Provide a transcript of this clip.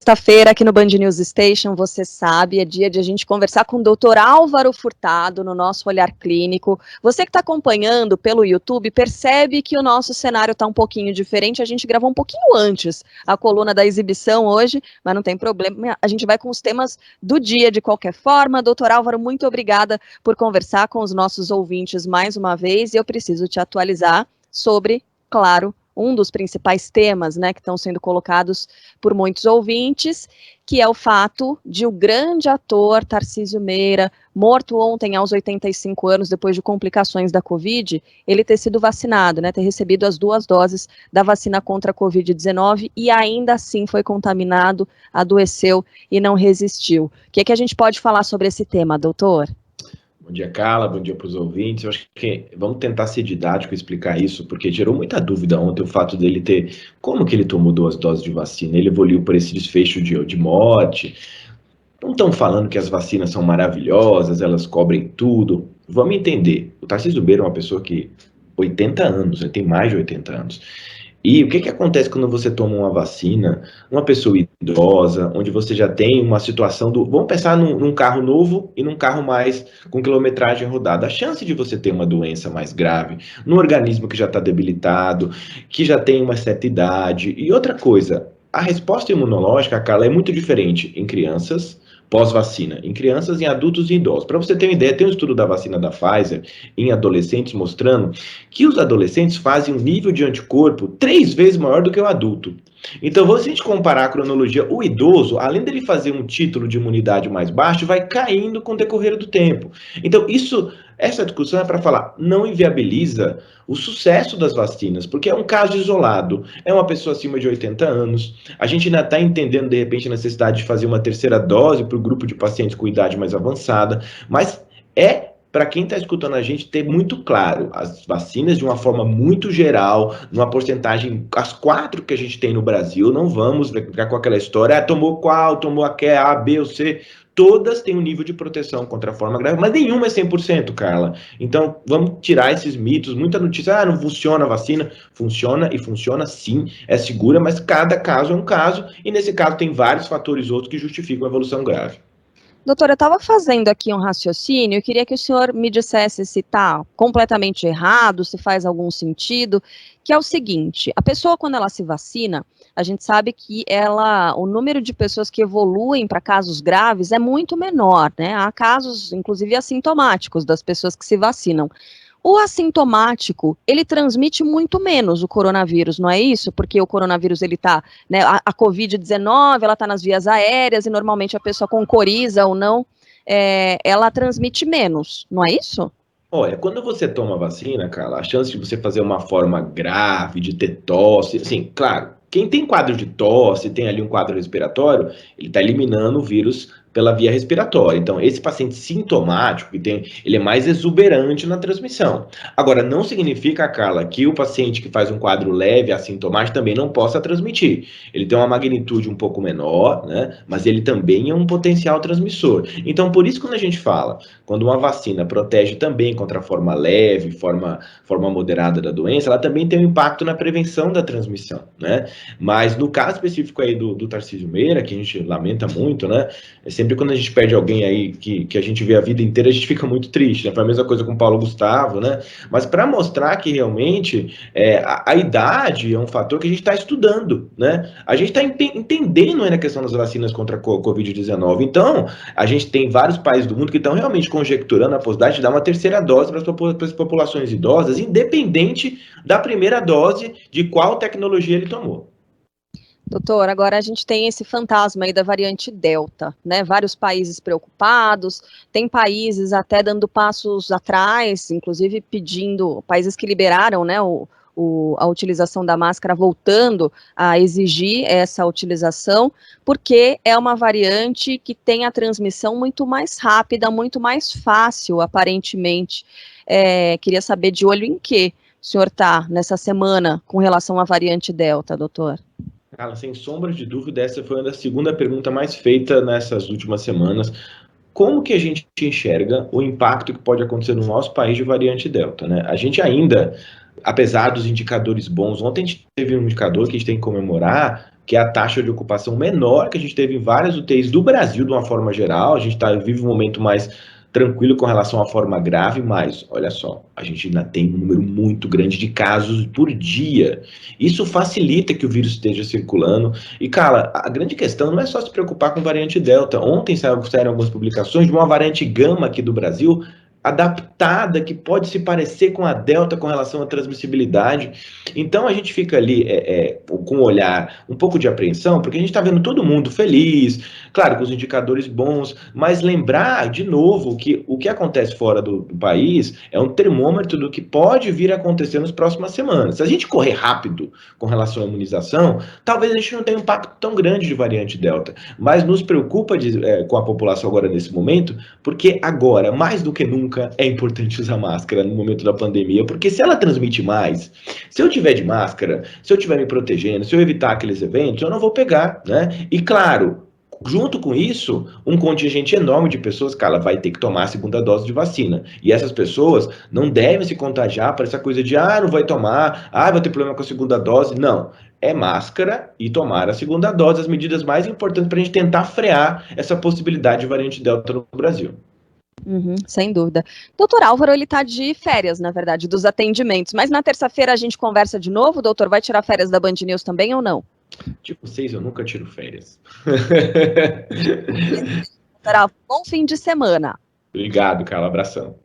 Sexta-feira aqui no Band News Station, você sabe, é dia de a gente conversar com o Dr. Álvaro Furtado no nosso Olhar Clínico. Você que está acompanhando pelo YouTube percebe que o nosso cenário está um pouquinho diferente. A gente gravou um pouquinho antes a coluna da exibição hoje, mas não tem problema, a gente vai com os temas do dia de qualquer forma. Dr. Álvaro, muito obrigada por conversar com os nossos ouvintes mais uma vez, e eu preciso te atualizar sobre, claro, um dos principais temas, né, que estão sendo colocados por muitos ouvintes, que é o fato de o grande ator Tarcísio Meira, morto ontem aos 85 anos, depois de complicações da Covid, ele ter sido vacinado, né, ter recebido as 2 doses da vacina contra a Covid-19 e ainda assim foi contaminado, adoeceu e não resistiu. O que é que a gente pode falar sobre esse tema, doutor? Bom dia, Carla. Bom dia para os ouvintes. Eu acho que vamos tentar ser didático e explicar isso, porque gerou muita dúvida ontem o fato dele ter... Como que ele tomou 2 doses de vacina? Ele evoluiu por esse desfecho de morte. Não estão falando que as vacinas são maravilhosas, elas cobrem tudo. Vamos entender. O Tarcísio Meira é uma pessoa que... 80 anos, ele tem mais de 80 anos. E o que acontece quando você toma uma vacina, uma pessoa idosa, onde você já tem uma situação do... Vamos pensar num carro novo e num carro mais com quilometragem rodada. A chance de você ter uma doença mais grave, num organismo que já está debilitado, que já tem uma certa idade. E outra coisa, a resposta imunológica, Carla, é muito diferente em crianças pós-vacina, em crianças, em adultos e idosos. Para você ter uma ideia, tem um estudo da vacina da Pfizer em adolescentes mostrando que os adolescentes fazem um nível de anticorpo 3 vezes maior do que o adulto. Então, se a gente comparar a cronologia, o idoso, além dele fazer um título de imunidade mais baixo, vai caindo com o decorrer do tempo. Então, essa discussão é para falar, não inviabiliza o sucesso das vacinas, porque é um caso isolado, é uma pessoa acima de 80 anos, a gente ainda está entendendo, de repente, a necessidade de fazer uma terceira dose para o grupo de pacientes com idade mais avançada, mas para quem está escutando a gente, ter muito claro, as vacinas de uma forma muito geral, numa porcentagem, as 4 que a gente tem no Brasil, não vamos ficar com aquela história, tomou qual, tomou aquela, A, B ou C, todas têm um nível de proteção contra a forma grave, mas nenhuma é 100%, Carla. Então, vamos tirar esses mitos, muita notícia, não funciona a vacina, funciona e funciona sim, é segura, mas cada caso é um caso, e nesse caso tem vários fatores outros que justificam a evolução grave. Doutora, eu estava fazendo aqui um raciocínio, eu queria que o senhor me dissesse se está completamente errado, se faz algum sentido, que é o seguinte, a pessoa quando ela se vacina, a gente sabe que o número de pessoas que evoluem para casos graves é muito menor, né? Há casos, inclusive, assintomáticos das pessoas que se vacinam. O assintomático, ele transmite muito menos o coronavírus, não é isso? Porque o coronavírus, ele tá, né, a Covid-19, ela tá nas vias aéreas e normalmente a pessoa com coriza ou não, ela transmite menos, não é isso? Olha, quando você toma vacina, Carla, a chance de você fazer uma forma grave, de ter tosse, assim, claro, quem tem quadro de tosse, tem ali um quadro respiratório, ele está eliminando o vírus pela via respiratória. Então, esse paciente sintomático, ele é mais exuberante na transmissão. Agora, não significa, Carla, que o paciente que faz um quadro leve, assintomático, também não possa transmitir. Ele tem uma magnitude um pouco menor, né? Mas ele também é um potencial transmissor. Então, por isso, quando a gente fala, quando uma vacina protege também contra a forma leve, forma moderada da doença, ela também tem um impacto na prevenção da transmissão, né? Mas no caso específico aí do Tarcísio Meira, que a gente lamenta muito, né? Sempre quando a gente perde alguém aí que a gente vê a vida inteira, a gente fica muito triste, né? Foi a mesma coisa com o Paulo Gustavo, né? Mas para mostrar que realmente a idade é um fator que a gente está estudando, né? A gente está entendendo aí na questão das vacinas contra a Covid-19. Então, a gente tem vários países do mundo que estão realmente conjecturando a possibilidade de dar uma terceira dose para as populações idosas, independente da primeira dose de qual tecnologia ele tomou. Doutor, agora a gente tem esse fantasma aí da variante Delta, né? Vários países preocupados, tem países até dando passos atrás, inclusive pedindo, países que liberaram, né, a utilização da máscara, voltando a exigir essa utilização, porque é uma variante que tem a transmissão muito mais rápida, muito mais fácil, aparentemente. Queria saber de olho em que o senhor está nessa semana com relação à variante Delta, doutor? Cara, sem sombra de dúvida, essa foi a segunda pergunta mais feita nessas últimas semanas. Como que a gente enxerga o impacto que pode acontecer no nosso país de variante Delta, né? A gente ainda apesar dos indicadores bons, ontem a gente teve um indicador que a gente tem que comemorar, que é a taxa de ocupação menor que a gente teve em várias UTIs do Brasil, de uma forma geral. A gente vive um momento mais tranquilo com relação à forma grave, mas, olha só, a gente ainda tem um número muito grande de casos por dia. Isso facilita que o vírus esteja circulando. E, cara, a grande questão não é só se preocupar com variante Delta. Ontem saíram algumas publicações de uma variante Gama aqui do Brasil, adaptada, que pode se parecer com a Delta com relação à transmissibilidade. Então a gente fica ali com um olhar um pouco de apreensão, porque a gente está vendo todo mundo feliz, claro, com os indicadores bons, mas lembrar de novo que o que acontece fora do país é um termômetro do que pode vir a acontecer nas próximas semanas. Se a gente correr rápido com relação à imunização, talvez a gente não tenha um impacto tão grande de variante Delta, mas nos preocupa com a população agora nesse momento, porque agora, mais do que nunca, é importante usar máscara no momento da pandemia, porque se ela transmite mais, se eu tiver de máscara, se eu tiver me protegendo, se eu evitar aqueles eventos, eu não vou pegar, né? E claro, junto com isso, um contingente enorme de pessoas, cara, vai ter que tomar a segunda dose de vacina. E essas pessoas não devem se contagiar para essa coisa de, não vai tomar, vai ter problema com a segunda dose. Não. É máscara e tomar a segunda dose, as medidas mais importantes para a gente tentar frear essa possibilidade de variante Delta no Brasil. Sem dúvida. Doutor Álvaro, ele está de férias, na verdade, dos atendimentos, mas na terça-feira a gente conversa de novo, doutor, vai tirar férias da Band News também ou não? Tipo, vocês, eu nunca tiro férias. Doutor Álvaro, bom fim de semana. Obrigado, Carla, abração.